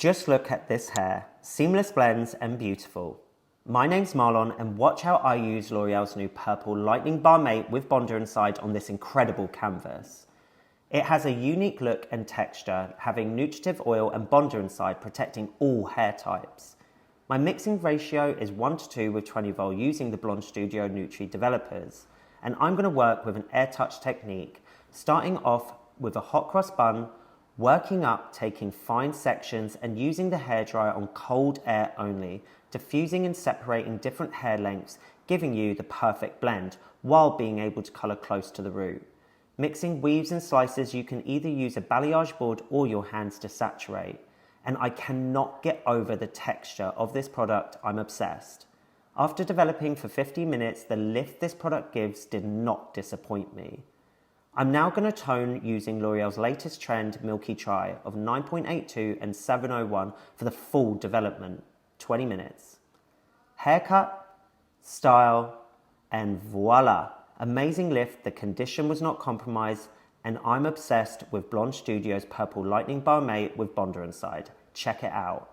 Just look at this hair, seamless blends and beautiful. My name's Marlon and watch how I use L'Oreal's new purple lightening barmate with bonder inside on this incredible canvas. It has a unique look and texture, having nutritive oil and bonder inside, protecting all hair types. My mixing ratio is 1:2 with 20 vol using the Blond Studio Nutri developers, and I'm going to work with an air touch technique, starting off with a hot cross bun, working up, taking fine sections and using the hairdryer on cold air only, diffusing and separating different hair lengths, giving you the perfect blend while being able to colour close to the root. Mixing weaves and slices, you can either use a balayage board or your hands to saturate. And I cannot get over the texture of this product, I'm obsessed. After developing for 15 minutes, the lift this product gives did not disappoint me. I'm now going to tone using L'Oreal's latest trend, Milky Try, of 9.82 and 701 for the full development, 20 minutes. Haircut, style, and voila! Amazing lift, the condition was not compromised, and I'm obsessed with Blond Studio's purple lightning barmate with bonder inside. Check it out.